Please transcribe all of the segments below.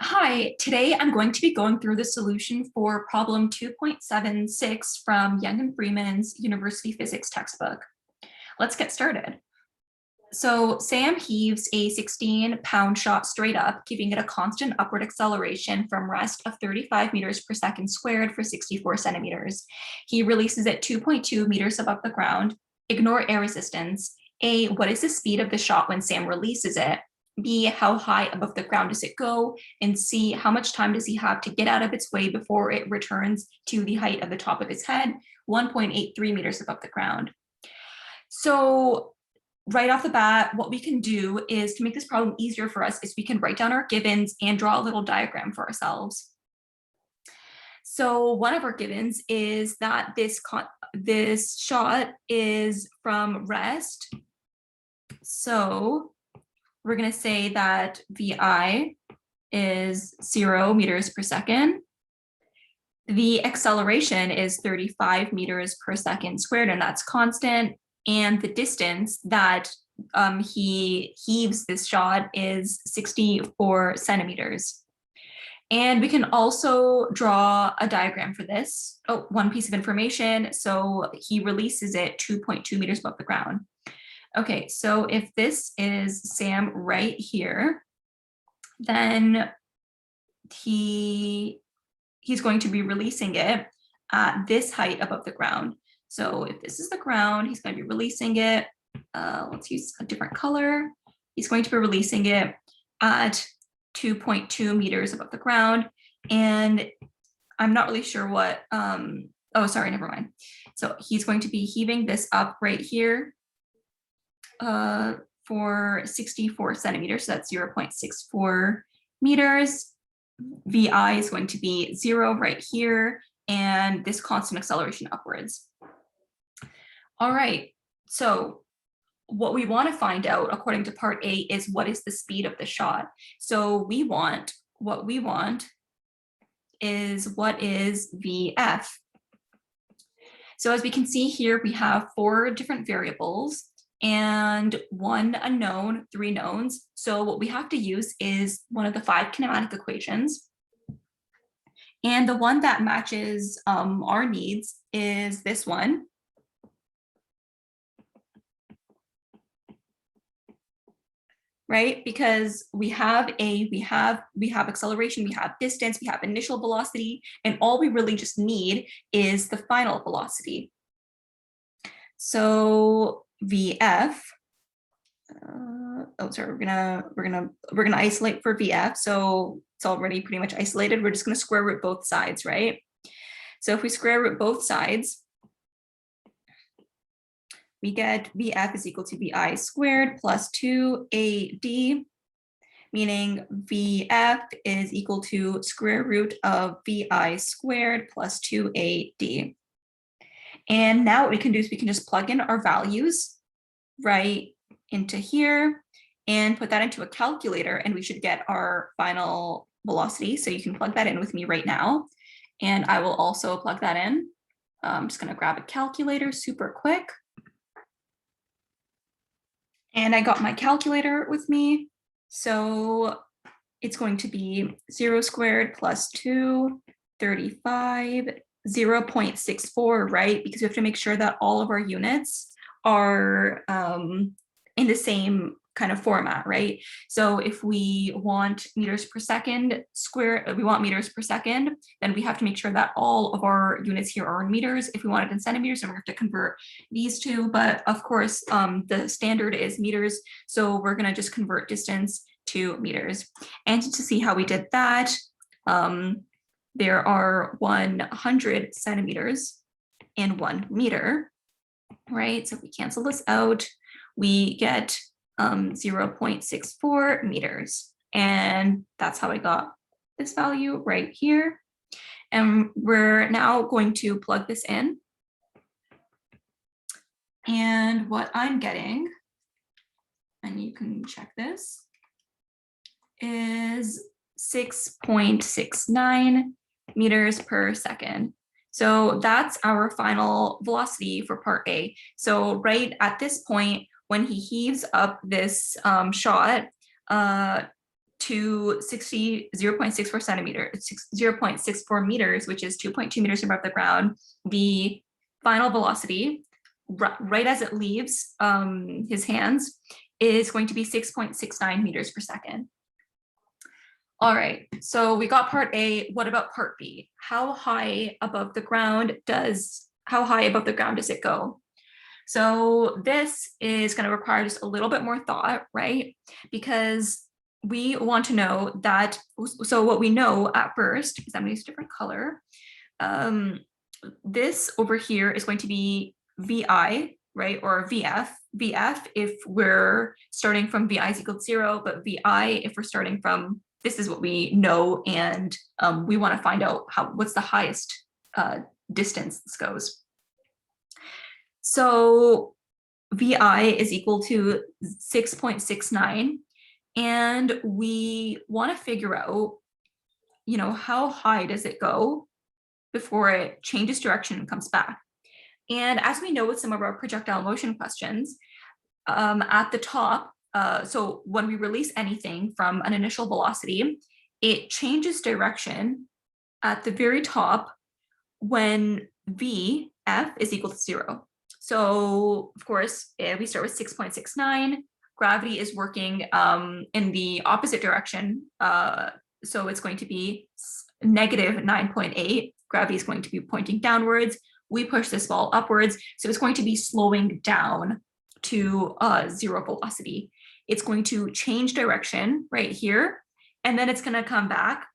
Hi, today I'm going to be going through the solution for problem 2.76 from Young and Freeman's University Physics textbook. Let's get started. So Sam heaves a 16-pound shot straight up, giving it a constant upward acceleration from rest of 35 meters per second squared for 64 centimeters. He releases it 2.2 meters above the ground. Ignore air resistance. A, what is the speed of the shot when Sam releases it? B, how high above the ground does it go? And C, how much time does he have to get out of its way before it returns to the height of the top of his head, 1.83 meters above the ground. So right off the bat, what we can do is to make this problem easier for us is we can write down our givens and draw a little diagram for ourselves. So one of our givens is that this shot is from rest. So we're going to say that VI is 0 meters per second. The acceleration is 35 meters per second squared, and that's constant. And the distance that he heaves this shot is 64 centimeters. And we can also draw a diagram for this. Oh, one piece of information. So he releases it 2.2 meters above the ground. Okay, so if this is Sam right here, then he's going to be releasing it at this height above the ground. So if this is the ground, he's going to be releasing it. Let's use a different color. He's going to be releasing it at 2.2 meters above the ground. And I'm not really sure what, oh, sorry, never mind. So he's going to be heaving this up right here for 64 centimeters. So that's 0.64 meters. VI is going to be 0 right here, and this constant acceleration upwards. All right, so what we want to find out according to part A is what is the speed of the shot. So what we want is what is VF. So as we can see here, we have 4 different variables and 1 unknown, 3 knowns. So what we have to use is one of the 5 kinematic equations. And the one that matches our needs is this one. Right? Because we have acceleration, we have distance, we have initial velocity, and all we really just need is the final velocity. So VF, we're gonna isolate for VF. So it's already pretty much isolated. We're just gonna square root both sides, right? So if we square root both sides, we get VF is equal to VI squared plus 2AD, meaning VF is equal to square root of VI squared plus 2AD. And now what we can do is we can just plug in our values right into here and put that into a calculator, and we should get our final velocity. So you can plug that in with me right now. And I will also plug that in. I'm just going to grab a calculator super quick. And I got my calculator with me. So it's going to be 0 squared plus 2, 35, 0.64, right? Because we have to make sure that all of our units are in the same kind of format, right? So if we want meters per second meters per second, then we have to make sure that all of our units here are in meters. If we want it in centimeters, then we have to convert these two. But of course, the standard is meters. So we're gonna just convert distance to meters. And to see how we did that, there are 100 centimeters in 1 meter, right? So if we cancel this out, we get 0.64 meters. And that's how I got this value right here. And we're now going to plug this in. And what I'm getting, and you can check this, is 6.69 meters per second. So that's our final velocity for part A. So right at this point, when he heaves up this shot, to 0.64 centimeters, 0.64 meters, which is 2.2 meters above the ground, the final velocity, right as it leaves his hands, is going to be 6.69 meters per second. All right, so we got part A. What about part B? How high above the ground does it go? So this is going to require just a little bit more thought, right? Because we want to know that, so what we know at first is I'm going to use a different color. This over here is going to be VI, right? Or VF. VF if we're starting from VI is equal to 0, but VI if we're starting from, this is what we know, and we want to find out what's the highest distance this goes. So VI is equal to 6.69, and we want to figure out, how high does it go before it changes direction and comes back. And as we know with some of our projectile motion questions, at the top, so when we release anything from an initial velocity, it changes direction at the very top when VF is equal to 0. So of course, we start with 6.69. Gravity is working in the opposite direction. So it's going to be negative 9.8. Gravity is going to be pointing downwards. We push this ball upwards. So it's going to be slowing down to 0 velocity. It's going to change direction right here, and then it's going to come back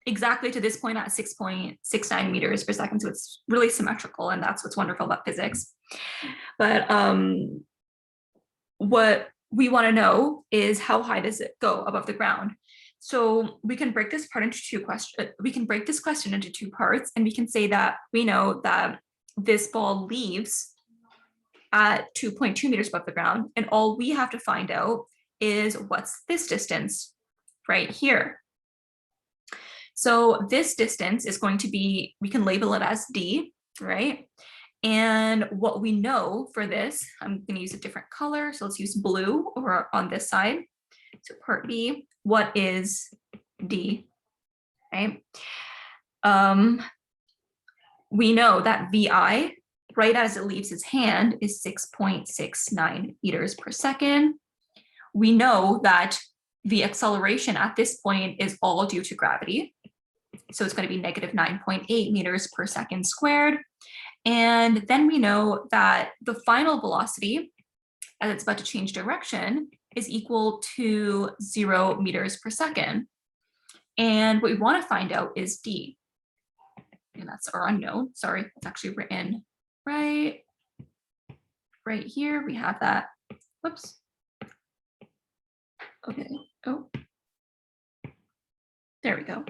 exactly to this point at 6.69 meters per second. So it's really symmetrical, and that's what's wonderful about physics. But what we want to know is how high does it go above the ground? So we can break this part into two questions. We can break this question into two parts, and we can say that we know that this ball leaves at 2.2 meters above the ground, and all we have to find out is what's this distance right here. So this distance is going to be, we can label it as D, right? And what we know for this, I'm going to use a different color. So let's use blue over on this side. So part B, what is D, right? We know that VI, right as it leaves his hand, is 6.69 meters per second. We know that the acceleration at this point is all due to gravity. So it's going to be negative 9.8 meters per second squared. And then we know that the final velocity, as it's about to change direction, is equal to 0 meters per second. And what we want to find out is D. And that's our unknown. Sorry, it's actually written right here. We have that. Whoops. Okay. Oh, there we go.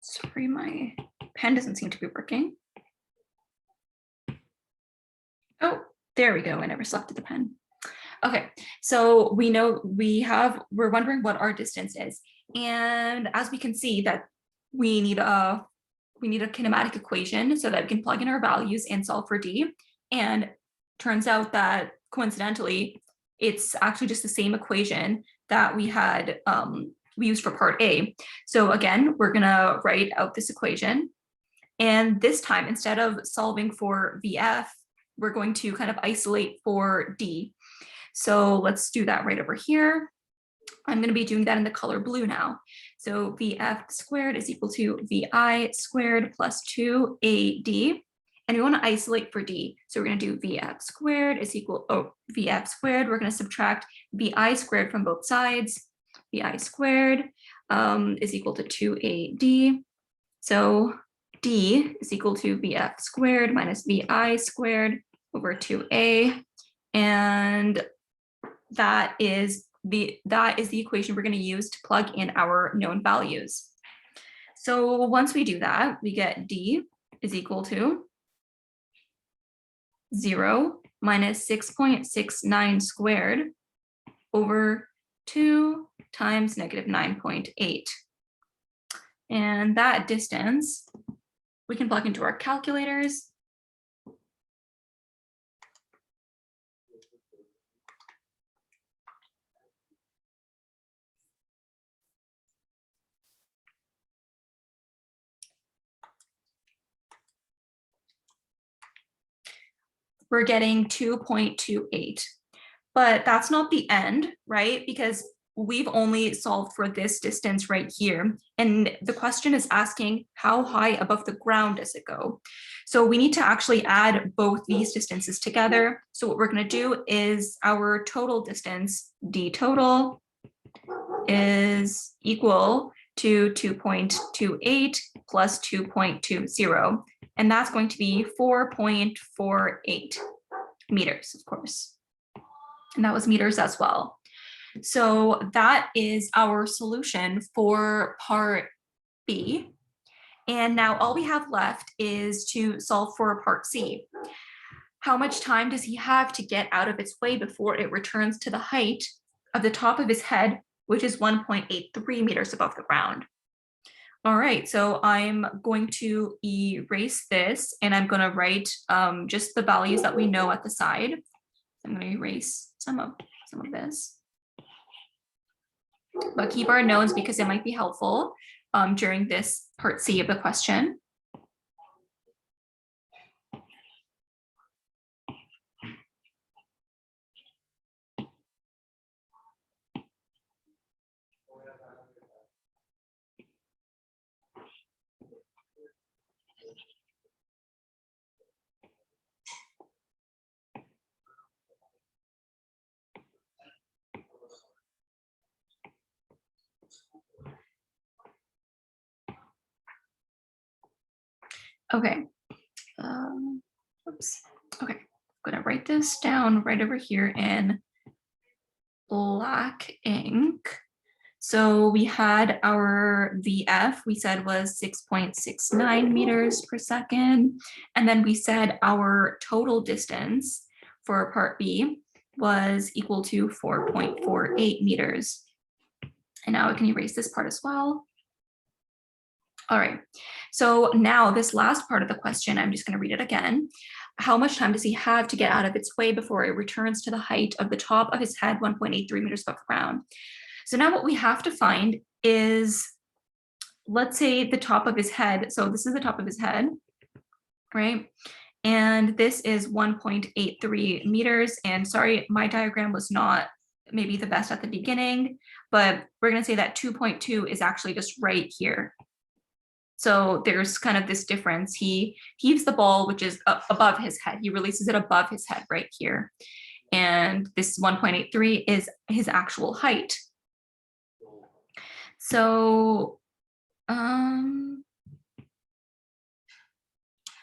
Sorry, my pen doesn't seem to be working. Oh, there we go. I never selected the pen. Okay, so we know we're wondering what our distance is. And as we can see that we need a kinematic equation so that we can plug in our values and solve for D. And turns out that coincidentally, it's actually just the same equation that we had we used for part A. So again, we're gonna write out this equation. And this time, instead of solving for VF, we're going to kind of isolate for D. So let's do that right over here. I'm going to be doing that in the color blue now. So VF squared is equal to VI squared plus 2AD. And we want to isolate for D. So we're going to do VF squared is equal, VF squared, we're going to subtract VI squared from both sides. VI squared is equal to 2AD. So D is equal to VF squared minus VI squared over 2A. And that is the equation we're going to use to plug in our known values. So once we do that, we get D is equal to 0 minus 6.69 squared over 2 times negative 9.8. And that distance We can plug into our calculators. We're getting 2.28. But that's not the end, right? Because we've only solved for this distance right here. And the question is asking how high above the ground does it go? So we need to actually add both these distances together. So what we're going to do is our total distance, d total, is equal to 2.28 plus 2.20. And that's going to be 4.48 meters, of course. And that was meters as well. So that is our solution for part B. And now all we have left is to solve for part C. How much time does he have to get out of its way before it returns to the height of the top of his head, which is 1.83 meters above the ground? All right, so I'm going to erase this and I'm going to write just the values that we know at the side. I'm going to erase some of this, but keep our notes because it might be helpful during this part C of the question. Okay. Oops. Okay. I'm going to write this down right over here in black ink. So we had our VF, we said was 6.69 meters per second. And then we said our total distance for part B was equal to 4.48 meters. And now I can erase this part as well. All right, so now this last part of the question, I'm just going to read it again. How much time does he have to get out of its way before it returns to the height of the top of his head, 1.83 meters above the ground? So now what we have to find is, let's say the top of his head. So this is the top of his head, right? And this is 1.83 meters. And sorry, my diagram was not maybe the best at the beginning, but we're going to say that 2.2 is actually just right here. So there's kind of this difference. He heaves the ball, which is above his head. He releases it above his head right here. And this 1.83 is his actual height. So, all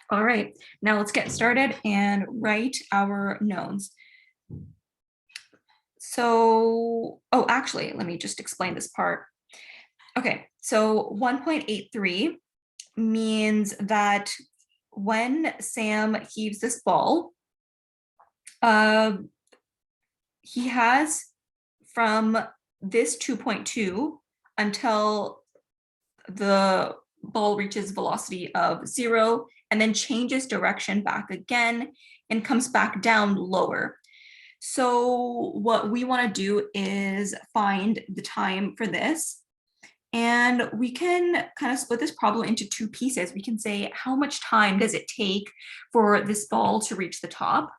right, now let's get started and write our knowns. So, oh, actually, let me just explain this part. Okay, so 1.83 means that when Sam heaves this ball, he has from this 2.2 until the ball reaches velocity of 0 and then changes direction back again and comes back down lower. So what we want to do is find the time for this. And we can kind of split this problem into two pieces. We can say, how much time does it take for this ball to reach the top?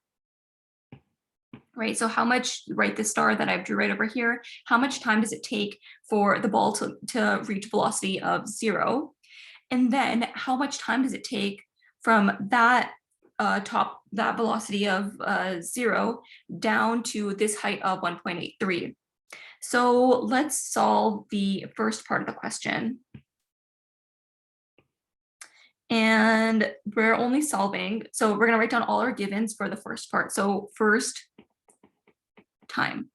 Right, so how much, write the star that I've drew right over here, how much time does it take for the ball to reach velocity of 0? And then how much time does it take from that that velocity of 0 down to this height of 1.83? So let's solve the first part of the question. And we're only solving, so we're going to write down all our givens for the first part. So first time.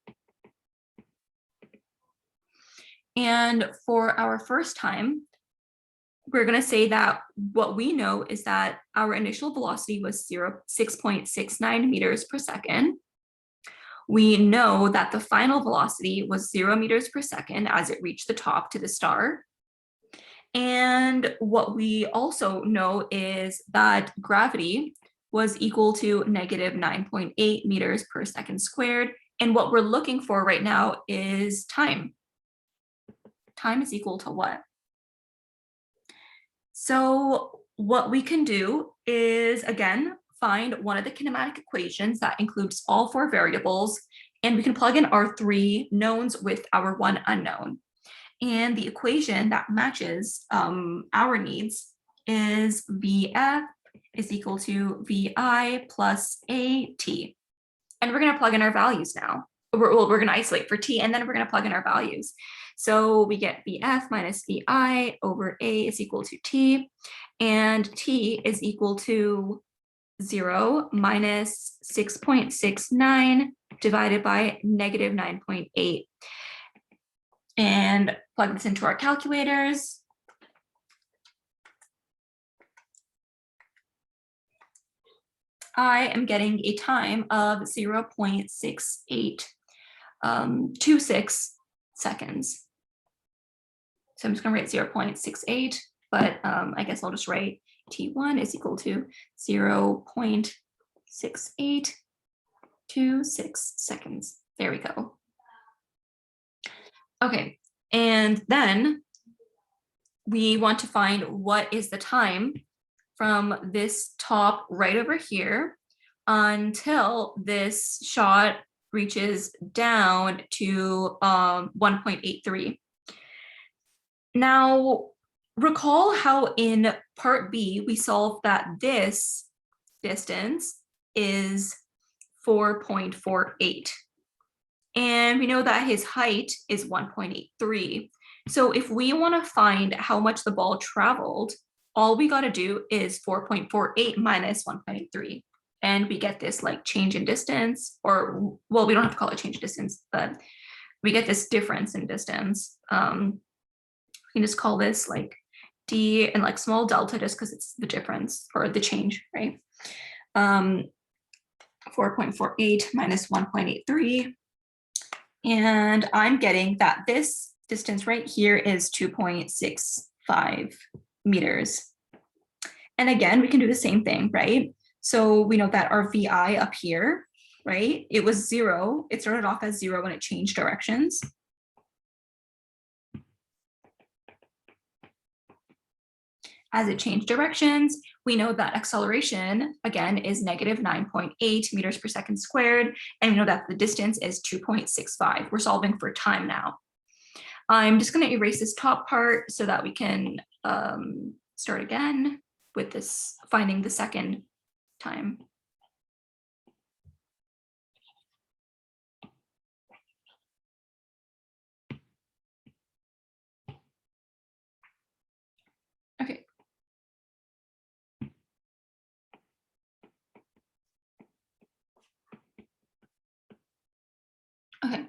And for our first time, we're going to say that what we know is that our initial velocity was 6.69 meters per second. We know that the final velocity was 0 meters per second as it reached the top to the star. And what we also know is that gravity was equal to negative 9.8 meters per second squared. And what we're looking for right now is time. Time is equal to what? So what we can do is, again, find one of the kinematic equations that includes all four variables, and we can plug in our three knowns with our one unknown. And the equation that matches our needs is VF is equal to VI plus AT. And we're going to plug in our values now. We're going to isolate for T, and then we're going to plug in our values. So we get VF minus VI over A is equal to T, and T is equal to 0 minus 6.69 divided by negative 9.8. And plug this into our calculators. I am getting a time of 0.6826 seconds. So I'm just going to write 0.68, but I guess I'll just write T1 is equal to 0.6826 seconds. There we go. Okay, and then we want to find what is the time from this top right over here until this shot reaches down to 1.83. Now, recall how in part B we solved that this distance is 4.48. And we know that his height is 1.83. So if we want to find how much the ball traveled, all we got to do is 4.48 minus 1.83. And we get this like change in distance, or, well, we don't have to call it change in distance, but we get this difference in distance. We can just call this like D and like small delta just because it's the difference or the change, right? 4.48 minus 1.83. And I'm getting that this distance right here is 2.65 meters. And again, we can do the same thing, right? So we know that our VI up here, right? It was 0. It started off as 0 when it changed directions. As it changed directions, we know that acceleration, again, is negative 9.8 meters per second squared, and we know that the distance is 2.65. We're solving for time now. I'm just going to erase this top part so that we can start again with this, finding the second time. Okay. Okay,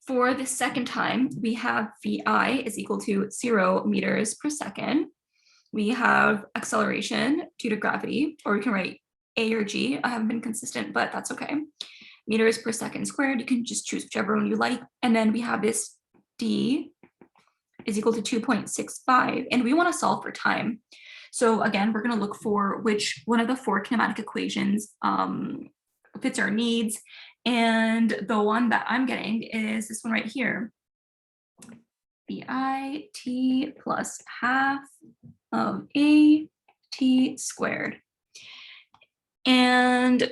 for the second time, we have VI is equal to 0 meters per second. We have acceleration due to gravity, or we can write A or G. I haven't been consistent, but that's okay. Meters per second squared, you can just choose whichever one you like. And then we have this D is equal to 2.65, and we want to solve for time. So again, we're going to look for which one of the four kinematic equations fits our needs. And the one that I'm getting is this one right here. VI t plus half of a t squared. And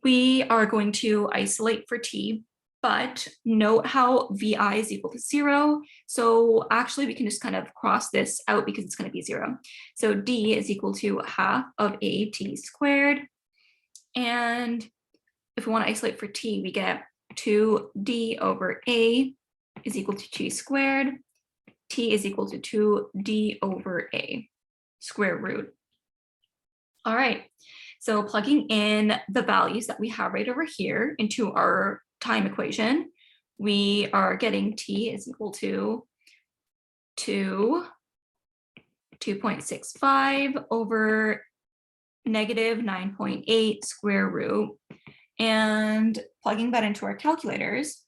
we are going to isolate for t, but note how VI is equal to 0. So actually we can just kind of cross this out because it's going to be 0. So D is equal to half of AT squared. And if we want to isolate for t, we get 2D over A is equal to t squared. T is equal to 2D over A square root. All right, so plugging in the values that we have right over here into our time equation, we are getting T is equal to 2.65 over negative 9.8 square root. And plugging that into our calculators,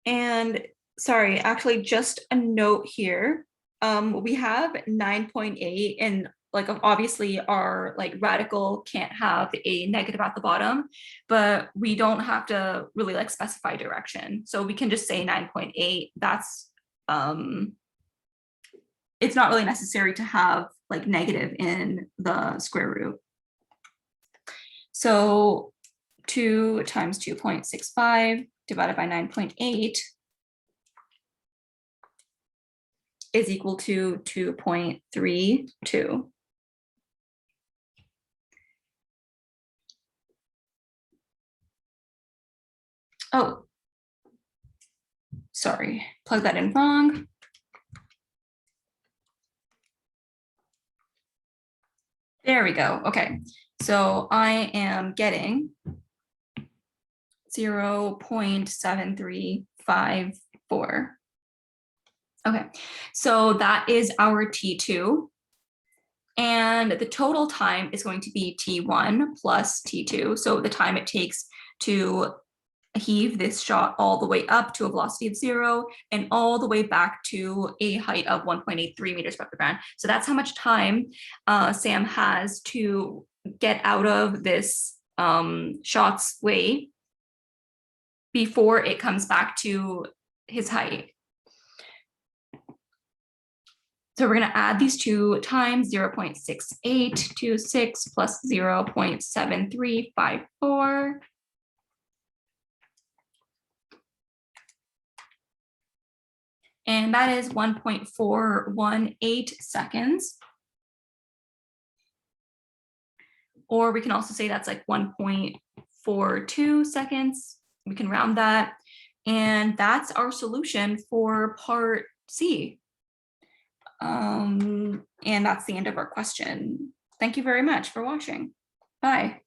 And sorry, actually just a note here. We have 9.8 and like obviously our like radical can't have a negative at the bottom, but we don't have to really like specify direction. So we can just say 9.8. That's it's not really necessary to have like negative in the square root. So 2 times 2.65 divided by 9.8 is equal to 2.32. Oh, sorry, plug that in wrong. There we go. Okay, so I am getting 0.7354. Okay, so that is our T2. And the total time is going to be T1 plus T2. So the time it takes to heave this shot all the way up to a velocity of 0 and all the way back to a height of 1.83 meters above the ground. So that's how much time Sam has to get out of this shot's way before it comes back to his height. So we're going to add these two times, 0.6826 plus 0.7354. And that is 1.418 seconds. Or we can also say that's like 1.42 seconds. We can round that. And that's our solution for part C. And that's the end of our question. Thank you very much for watching. Bye.